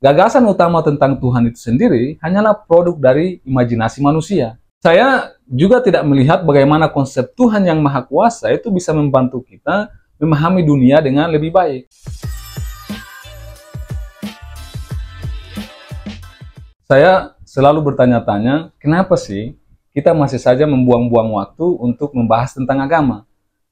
Gagasan utama tentang Tuhan itu sendiri hanyalah produk dari imajinasi manusia. Saya juga tidak melihat bagaimana konsep Tuhan yang Maha Kuasa itu bisa membantu kita memahami dunia dengan lebih baik. Saya selalu bertanya-tanya, kenapa sih kita masih saja membuang-buang waktu untuk membahas tentang agama?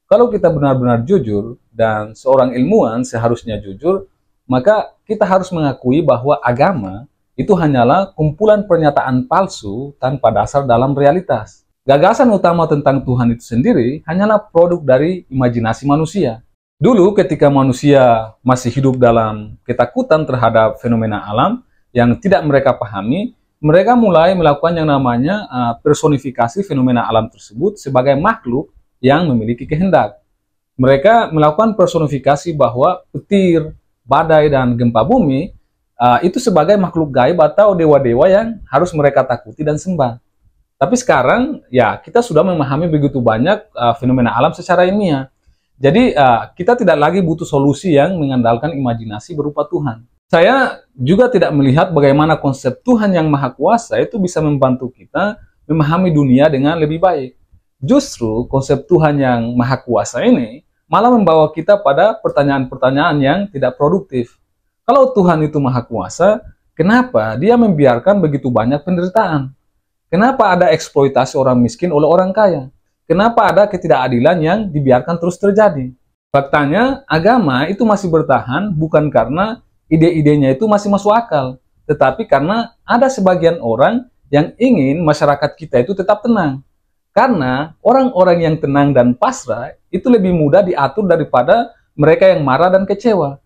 Kalau kita benar-benar jujur dan seorang ilmuwan seharusnya jujur, maka kita harus mengakui bahwa agama itu hanyalah kumpulan pernyataan palsu tanpa dasar dalam realitas. Gagasan utama tentang Tuhan itu sendiri hanyalah produk dari imajinasi manusia. Dulu ketika manusia masih hidup dalam ketakutan terhadap fenomena alam yang tidak mereka pahami, mereka mulai melakukan yang namanya personifikasi fenomena alam tersebut sebagai makhluk yang memiliki kehendak. Mereka melakukan personifikasi bahwa petir, badai, dan gempa bumi itu sebagai makhluk gaib atau dewa-dewa yang harus mereka takuti dan sembah. Tapi sekarang ya kita sudah memahami begitu banyak fenomena alam secara ilmiah. Jadi kita tidak lagi butuh solusi yang mengandalkan imajinasi berupa Tuhan. Saya juga tidak melihat bagaimana konsep Tuhan yang Maha Kuasa itu bisa membantu kita memahami dunia dengan lebih baik. Justru konsep Tuhan yang Maha Kuasa ini malah membawa kita pada pertanyaan-pertanyaan yang tidak produktif. Kalau Tuhan itu Maha Kuasa, kenapa Dia membiarkan begitu banyak penderitaan? Kenapa ada eksploitasi orang miskin oleh orang kaya? Kenapa ada ketidakadilan yang dibiarkan terus terjadi? Faktanya, agama itu masih bertahan bukan karena ide-idenya itu masih masuk akal, tetapi karena ada sebagian orang yang ingin masyarakat kita itu tetap tenang. Karena orang-orang yang tenang dan pasrah itu lebih mudah diatur daripada mereka yang marah dan kecewa.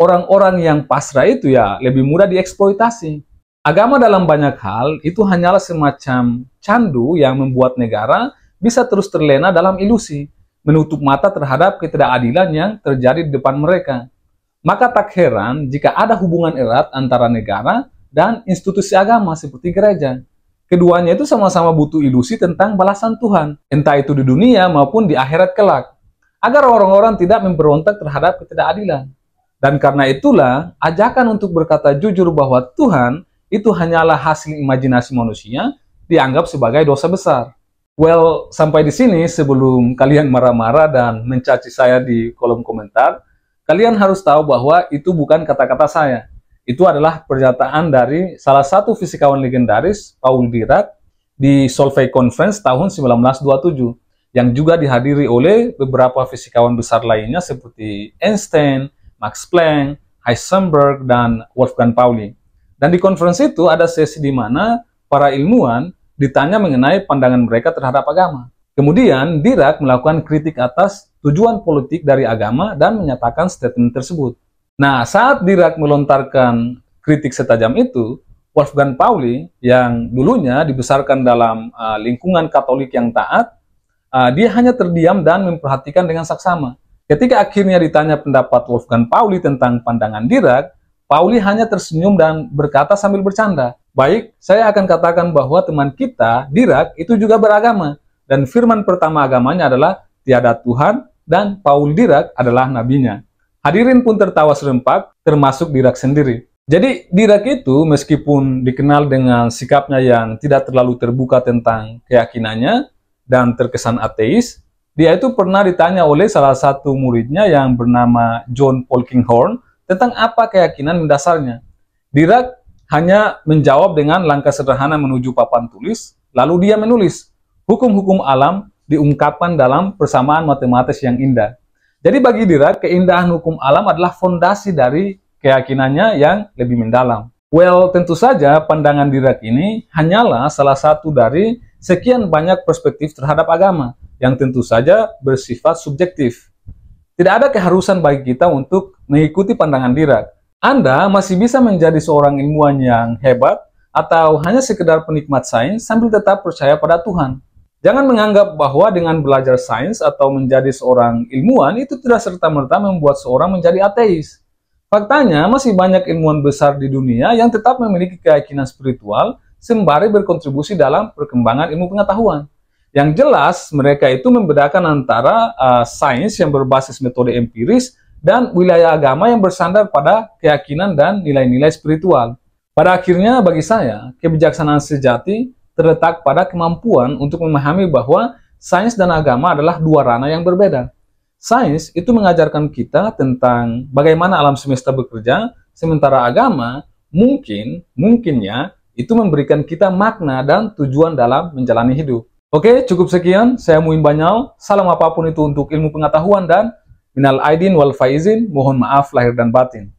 Orang-orang yang pasrah itu ya lebih mudah dieksploitasi. Agama dalam banyak hal itu hanyalah semacam candu yang membuat negara bisa terus terlena dalam ilusi, menutup mata terhadap ketidakadilan yang terjadi di depan mereka. Maka tak heran jika ada hubungan erat antara negara dan institusi agama seperti gereja. Keduanya itu sama-sama butuh ilusi tentang balasan Tuhan, entah itu di dunia maupun di akhirat kelak, agar orang-orang tidak memberontak terhadap ketidakadilan. Dan karena itulah, ajakan untuk berkata jujur bahwa Tuhan itu hanyalah hasil imajinasi manusia dianggap sebagai dosa besar. Well, sampai di sini sebelum kalian marah-marah dan mencaci saya di kolom komentar, kalian harus tahu bahwa itu bukan kata-kata saya. Itu adalah pernyataan dari salah satu fisikawan legendaris, Paul Dirac, di Solvay Conference tahun 1927, yang juga dihadiri oleh beberapa fisikawan besar lainnya seperti Einstein, Max Planck, Heisenberg, dan Wolfgang Pauli. Dan di konferensi itu ada sesi di mana para ilmuwan ditanya mengenai pandangan mereka terhadap agama. Kemudian Dirac melakukan kritik atas tujuan politik dari agama dan menyatakan statement tersebut. Nah, saat Dirac melontarkan kritik setajam itu, Wolfgang Pauli yang dulunya dibesarkan dalam lingkungan Katolik yang taat, dia hanya terdiam dan memperhatikan dengan saksama. Ketika akhirnya ditanya pendapat Wolfgang Pauli tentang pandangan Dirac, Pauli hanya tersenyum dan berkata sambil bercanda, "Baik, saya akan katakan bahwa teman kita, Dirac, itu juga beragama, dan firman pertama agamanya adalah tiada Tuhan, dan Paul Dirac adalah nabinya." Hadirin pun tertawa serempak, termasuk Dirac sendiri. Jadi Dirac itu meskipun dikenal dengan sikapnya yang tidak terlalu terbuka tentang keyakinannya dan terkesan ateis, dia itu pernah ditanya oleh salah satu muridnya yang bernama John Polkinghorne tentang apa keyakinan mendasarnya. Dirac hanya menjawab dengan langkah sederhana menuju papan tulis, lalu dia menulis, "Hukum-hukum alam diungkapkan dalam persamaan matematis yang indah." Jadi bagi Dirac, keindahan hukum alam adalah fondasi dari keyakinannya yang lebih mendalam. Well, tentu saja pandangan Dirac ini hanyalah salah satu dari sekian banyak perspektif terhadap agama, yang tentu saja bersifat subjektif. Tidak ada keharusan bagi kita untuk mengikuti pandangan Dirac. Anda masih bisa menjadi seorang ilmuwan yang hebat, atau hanya sekedar penikmat sains sambil tetap percaya pada Tuhan. Jangan menganggap bahwa dengan belajar sains atau menjadi seorang ilmuwan itu tidak serta-merta membuat seorang menjadi ateis. Faktanya, masih banyak ilmuwan besar di dunia yang tetap memiliki keyakinan spiritual sembari berkontribusi dalam perkembangan ilmu pengetahuan. Yang jelas, mereka itu membedakan antara sains yang berbasis metode empiris dan wilayah agama yang bersandar pada keyakinan dan nilai-nilai spiritual. Pada akhirnya, bagi saya, kebijaksanaan sejati terletak pada kemampuan untuk memahami bahwa sains dan agama adalah dua ranah yang berbeda. Sains itu mengajarkan kita tentang bagaimana alam semesta bekerja, sementara agama mungkinnya itu memberikan kita makna dan tujuan dalam menjalani hidup. Oke, cukup sekian. Saya Muin Banyal. Salam apapun itu untuk ilmu pengetahuan dan minal aidin wal faizin. Mohon maaf lahir dan batin.